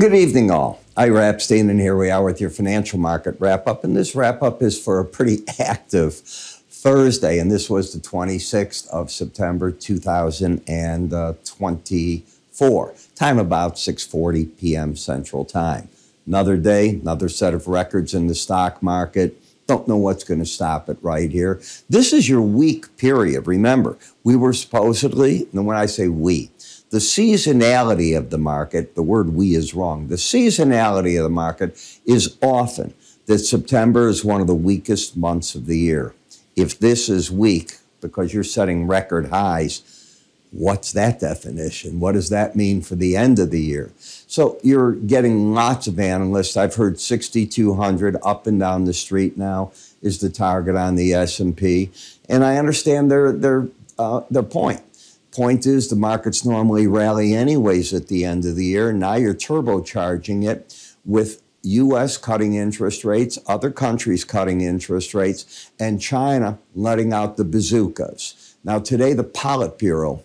good evening, all. Ira Epstein, and here we are with your financial market wrap-up. And this wrap-up is for a pretty active Thursday, and this was the 26th of September, 2024. Time about 6:40 p.m. Central Time. Another day, another set of records in the stock market. Don't know what's going to stop it right here. This is your week period. Remember, we were supposedly, and when I say we, the seasonality of the market, the word we is wrong. The seasonality of the market is often that September is one of the weakest months of the year. If this is weak because you're setting record highs, what's that definition? What does that mean for the end of the year? So you're getting lots of analysts. I've heard 6,200 up and down the street now is the target on the S&P. And I understand their point. Point is the markets normally rally anyways at the end of the year. Now you're turbocharging it with U.S. cutting interest rates, other countries cutting interest rates, and China letting out the bazookas. Now today the Politburo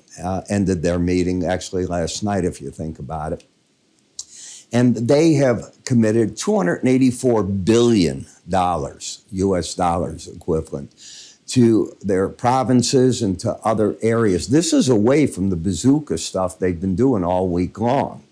ended their meeting, actually last night if you think about it. And they have committed $284 billion, U.S. dollars equivalent, to their provinces and to other areas. This is away from the bazooka stuff they've been doing all week long.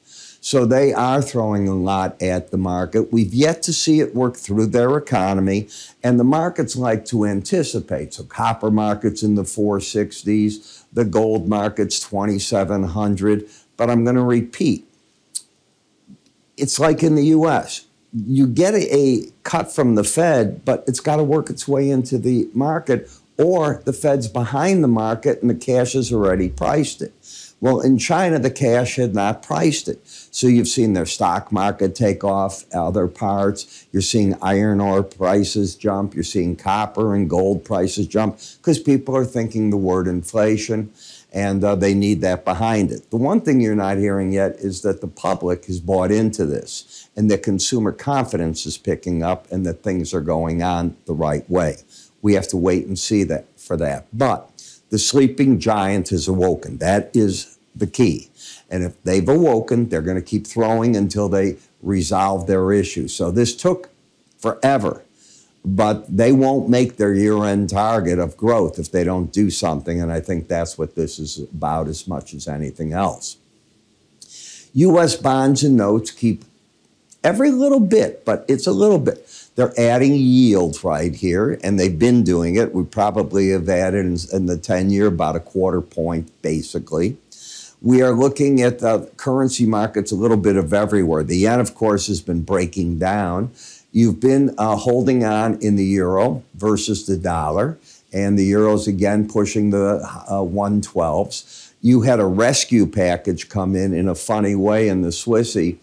So they are throwing a lot at the market. We've yet to see it work through their economy, and the markets like to anticipate. So copper markets in the 460s, the gold markets 2,700. But I'm going to repeat, it's like in the U.S. You get a cut from the Fed, but it's got to work its way into the market, or the Fed's behind the market and the cash has already priced it. Well, in China, the cash had not priced it. So you've seen their stock market take off, other parts. You're seeing iron ore prices jump. You're seeing copper and gold prices jump because people are thinking the word inflation, and they need that behind it. The one thing you're not hearing yet is that the public has bought into this and that consumer confidence is picking up and that things are going on the right way. We have to wait and see that for that. But the sleeping giant has awoken. That is the key. And if they've awoken, they're going to keep throwing until they resolve their issues. So this took forever. But they won't make their year-end target of growth if they don't do something, and I think that's what this is about as much as anything else. U.S. bonds and notes keep every little bit, but it's a little bit. They're adding yield right here, and they've been doing it. We probably have added in the 10-year about a quarter point, basically. We are looking at the currency markets a little bit of everywhere. The yen, of course, has been breaking down. You've been holding on in the euro versus the dollar, and the euro's again pushing the 112s. You had a rescue package come in a funny way in the Swissy.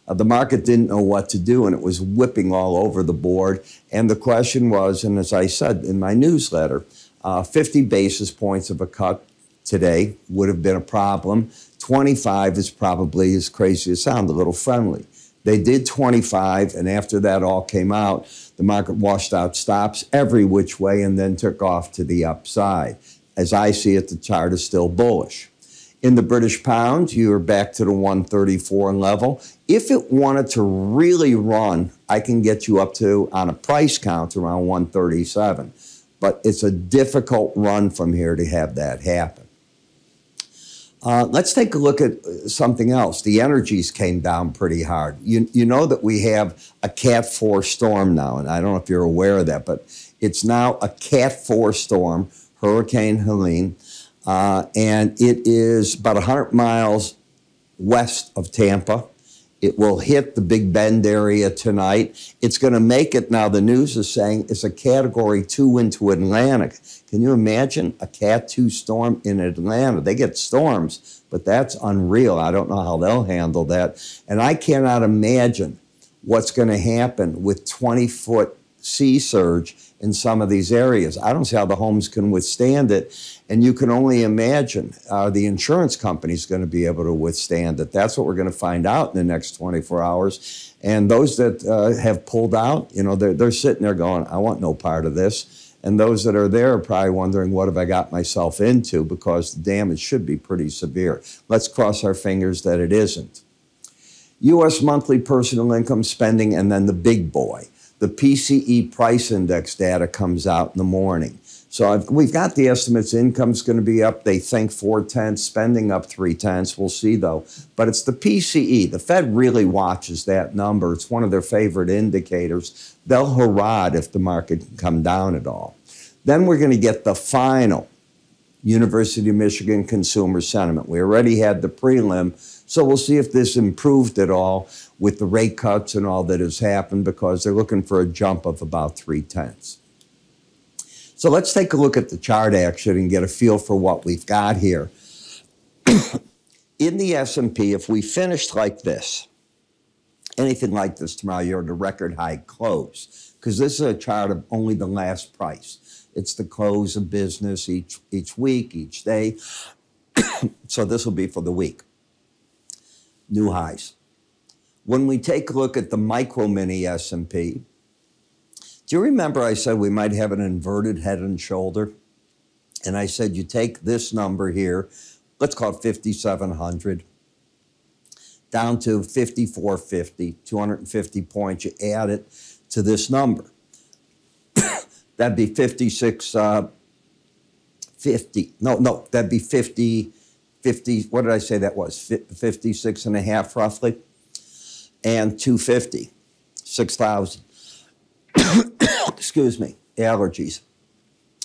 The market didn't know what to do, and it was whipping all over the board. And the question was, and as I said in my newsletter, 50 basis points of a cut today would have been a problem. 25 is probably, as crazy as it sounds, a little friendly. They did 25, and after that all came out, the market washed out stops every which way and then took off to the upside. As I see it, the chart is still bullish. In the British pound, you are back to the 134 level. If it wanted to really run, I can get you up to, on a price count, around 137. But it's a difficult run from here to have that happen. Let's take a look at something else. The energies came down pretty hard. You know that we have a Cat 4 storm now, and I don't know if you're aware of that, but it's now a Cat 4 storm, Hurricane Helene, and it is about 100 miles west of Tampa. It will hit the Big Bend area tonight. It's going to make it now, the news is saying, it's a Category 2 into Atlantic. Can you imagine a Cat 2 storm in Atlanta? They get storms, but that's unreal. I don't know how they'll handle that. And I cannot imagine what's going to happen with 20-foot sea surge in some of these areas. I don't see how the homes can withstand it. And you can only imagine, are the insurance companies going to be able to withstand it? That's what we're going to find out in the next 24 hours. And those that have pulled out, you know, they're sitting there going, I want no part of this. And those that are there are probably wondering, what have I got myself into? Because the damage should be pretty severe. Let's cross our fingers that it isn't. U.S. monthly personal income spending, and then the big boy. The PCE price index data comes out in the morning. So we've got the estimates. Income's going to be up. They think 0.4, spending up 0.3. We'll see, though. But it's the PCE. The Fed really watches that number. It's one of their favorite indicators. They'll hurrah it if the market can come down at all. Then we're going to get the final University of Michigan consumer sentiment. We already had the prelim, so we'll see if this improved at all with the rate cuts and all that has happened, because they're looking for a jump of about 0.3. So let's take a look at the chart action and get a feel for what we've got here. In the S&P, if we finished like this, anything like this tomorrow, you're at a record high close, because this is a chart of only the last price. It's the close of business each week, each day. So this will be for the week. New highs. When we take a look at the micro mini S&P, do you remember I said we might have an inverted head and shoulder? And I said you take this number here, let's call it 5,700, down to 5,450, 250 points. You add it to this number. That'd be 5650. No, that'd be 50, what did I say that was? 56 and a half roughly. And 250, 6,000. Excuse me, allergies.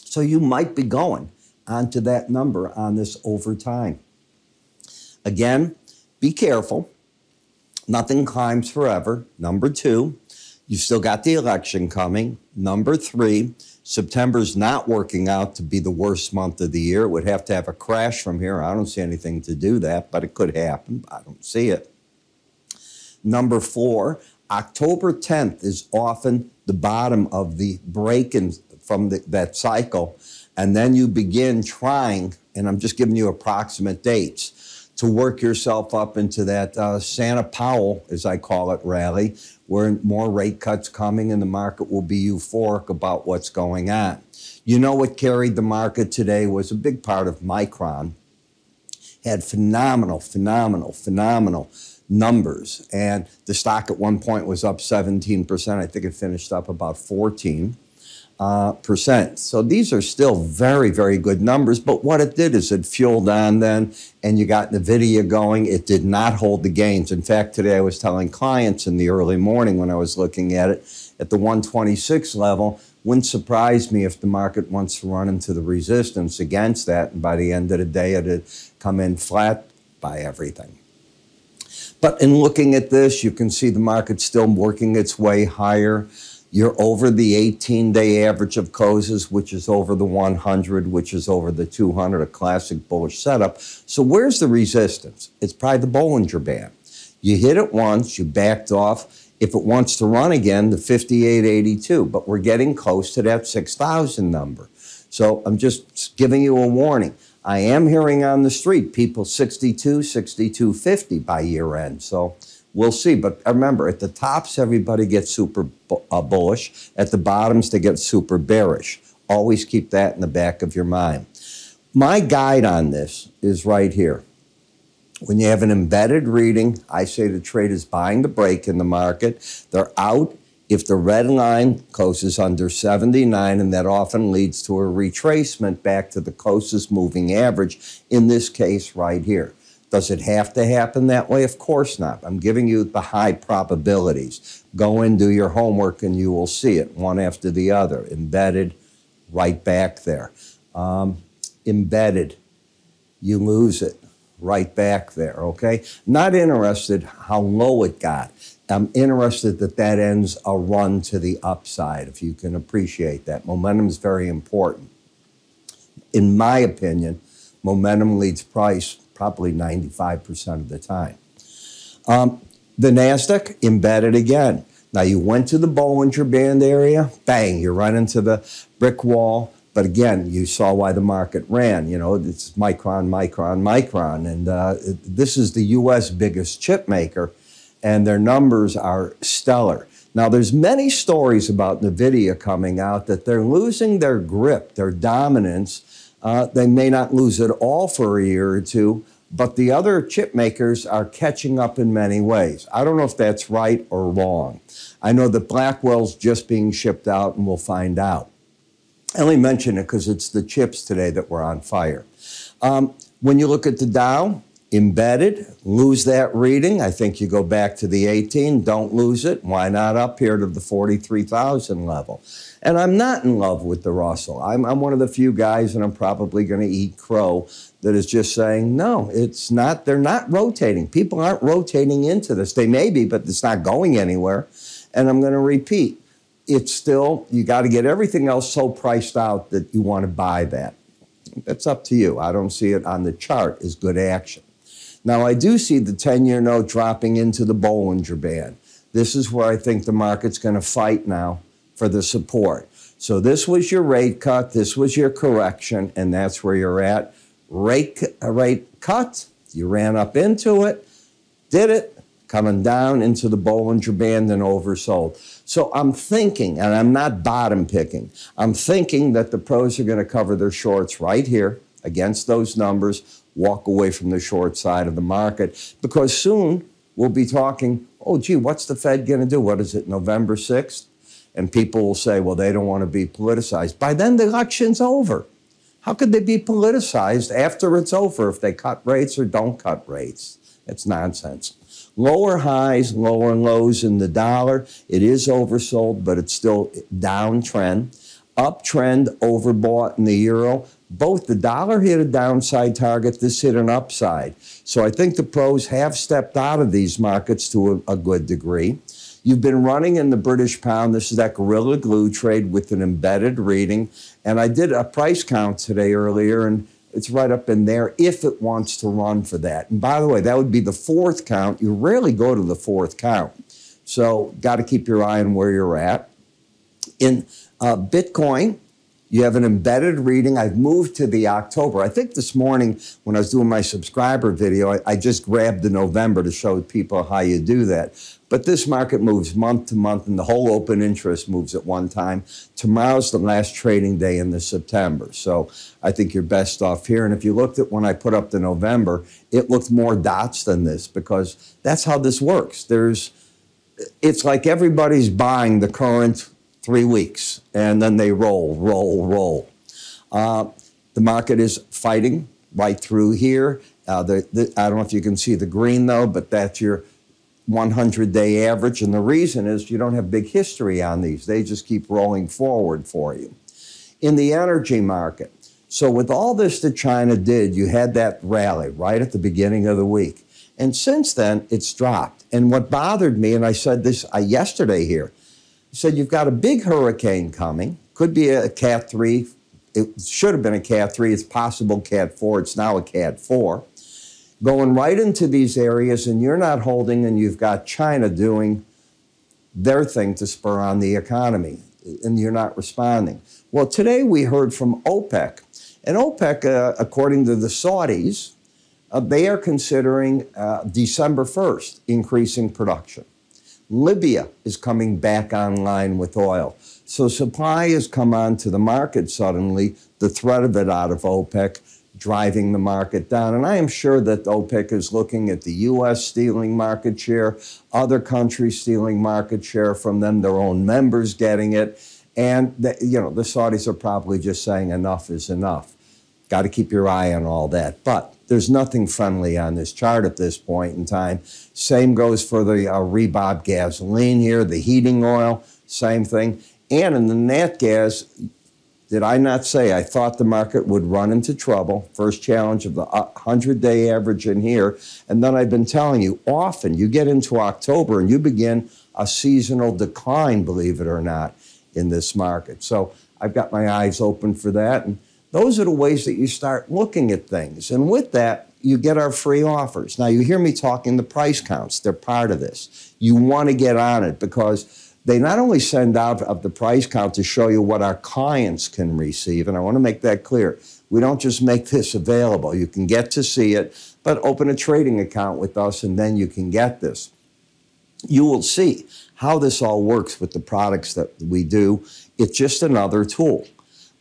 So you might be going onto that number on this over time. Again, be careful. Nothing climbs forever. Number two, you've still got the election coming. Number three, September's not working out to be the worst month of the year. It would have to have a crash from here. I don't see anything to do that, but it could happen. I don't see it. Number four, October 10th is often the bottom of the break from that cycle. And then you begin trying, and I'm just giving you approximate dates, to work yourself up into that Santa Powell, as I call it, rally, where more rate cuts coming and the market will be euphoric about what's going on. You know what carried the market today was a big part of Micron. Had phenomenal numbers. And the stock at one point was up 17%. I think it finished up about 14%. So these are still very, very good numbers. But what it did is it fueled on then, and you got NVIDIA going. It did not hold the gains. In fact, today I was telling clients in the early morning when I was looking at it, at the 126 level, wouldn't surprise me if the market wants to run into the resistance against that. And by the end of the day, it had come in flat by everything. But in looking at this, you can see the market still working its way higher. You're over the 18-day average of closes, which is over the 100, which is over the 200, a classic bullish setup. So where's the resistance? It's probably the Bollinger Band. You hit it once, you backed off. If it wants to run again, the 58.82. But we're getting close to that 6,000 number. So I'm just giving you a warning. I am hearing on the street people 62, 62.50 by year end. So we'll see. But remember, at the tops, everybody gets super bullish. At the bottoms, they get super bearish. Always keep that in the back of your mind. My guide on this is right here. When you have an embedded reading, I say the trade is buying the break in the market. They're out if the red line closes under 79, and that often leads to a retracement back to the closest moving average, in this case right here. Does it have to happen that way? Of course not. I'm giving you the high probabilities. Go in, do your homework, and you will see it one after the other. Embedded, right back there. Embedded, you lose it. Right back there, okay? Not interested how low it got. I'm interested that that ends a run to the upside, if you can appreciate that. Momentum is very important. In my opinion, momentum leads price probably 95% of the time. The NASDAQ, embedded again. Now, you went to the Bollinger Band area, bang, you run into the brick wall. But again, you saw why the market ran. You know, it's Micron. And this is the U.S. biggest chip maker, and their numbers are stellar. Now, there's many stories about NVIDIA coming out that they're losing their grip, their dominance. They may not lose it all for a year or two, but the other chip makers are catching up in many ways. I don't know if that's right or wrong. I know that Blackwell's just being shipped out, and we'll find out. I only mention it because it's the chips today that were on fire. When you look at the Dow, embedded, lose that reading. I think you go back to the 18, don't lose it. Why not up here to the 43,000 level? And I'm not in love with the Russell. I'm one of the few guys, and I'm probably going to eat crow, that is just saying, no, it's not, they're not rotating. People aren't rotating into this. They may be, but it's not going anywhere. And I'm going to repeat, it's still, you got to get everything else so priced out that you want to buy that. That's up to you. I don't see it on the chart as good action. Now, I do see the 10-year note dropping into the Bollinger Band. This is where I think the market's going to fight now for the support. So this was your rate cut, this was your correction, and that's where you're at. Rate cut, you ran up into it, did it, coming down into the Bollinger Band and oversold. So I'm thinking, and I'm not bottom picking, I'm thinking that the pros are going to cover their shorts right here against those numbers, walk away from the short side of the market, because soon we'll be talking, oh, gee, what's the Fed going to do? What is it, November 6th? And people will say, well, they don't want to be politicized. By then, the election's over. How could they be politicized after it's over if they cut rates or don't cut rates? It's nonsense. Lower highs, lower lows in the dollar. It is oversold, but it's still downtrend. Uptrend, overbought in the euro. Both the dollar hit a downside target, this hit an upside. So I think the pros have stepped out of these markets to a good degree. You've been running in the British pound. This is that Gorilla Glue trade with an embedded reading. And I did a price count today earlier, and it's right up in there if it wants to run for that. And by the way, that would be the fourth count. You rarely go to the fourth count. So got to keep your eye on where you're at. In Bitcoin, you have an embedded reading. I've moved to the October. I think this morning when I was doing my subscriber video, I just grabbed the November to show people how you do that. But this market moves month to month, and the whole open interest moves at one time. Tomorrow's the last trading day in the September. So I think you're best off here. And if you looked at when I put up the November, it looked more dots than this, because that's how this works. It's like everybody's buying the current 3 weeks, and then they roll. The market is fighting right through here. I don't know if you can see the green, though, but that's your 100-day average. And the reason is you don't have big history on these. They just keep rolling forward for you. In the energy market, so with all this that China did, you had that rally right at the beginning of the week. And since then, it's dropped. And what bothered me, and I said this yesterday here, I said, you've got a big hurricane coming. Could be a Cat 3. It should have been a Cat 3. It's possible Cat 4. It's now a Cat 4. Going right into these areas, and you're not holding, and you've got China doing their thing to spur on the economy, and you're not responding. Well, today we heard from OPEC. And OPEC, according to the Saudis, they are considering December 1st increasing production. Libya is coming back online with oil. So supply has come onto the market suddenly, the threat of it out of OPEC, driving the market down. And I am sure that OPEC is looking at the U.S. stealing market share, other countries stealing market share from them, their own members getting it. And the Saudis are probably just saying enough is enough. Got to keep your eye on all that. But there's nothing friendly on this chart at this point in time. Same goes for the Rebob gasoline here, the heating oil, same thing. And in the nat gas, did I not say I thought the market would run into trouble? First challenge of the 100-day average in here. And then I've been telling you, often you get into October and you begin a seasonal decline, believe it or not, in this market. So I've got my eyes open for that. And those are the ways that you start looking at things. And with that, you get our free offers. Now, you hear me talking the price counts. They're part of this. You want to get on it because they not only send out of the price count to show you what our clients can receive, and I want to make that clear. We don't just make this available. You can get to see it, but open a trading account with us, and then you can get this. You will see how this all works with the products that we do. It's just another tool.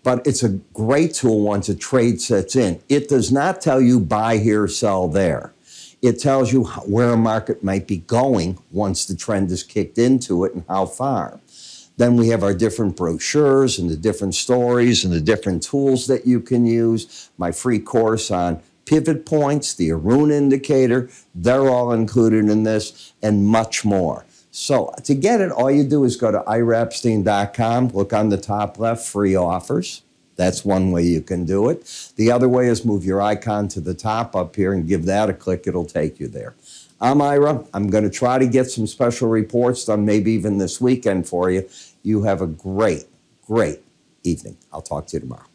but it's a great tool once a trade sets in. It does not tell you buy here, sell there. It tells you where a market might be going once the trend is kicked into it and how far. Then we have our different brochures and the different stories and the different tools that you can use. My free course on pivot points, the Arun indicator, they're all included in this and much more. So to get it, all you do is go to iraepstein.com, look on the top left, free offers. That's one way you can do it. The other way is move your icon to the top up here and give that a click. It'll take you there. I'm Ira. I'm going to try to get some special reports done maybe even this weekend for you. You have a great, great evening. I'll talk to you tomorrow.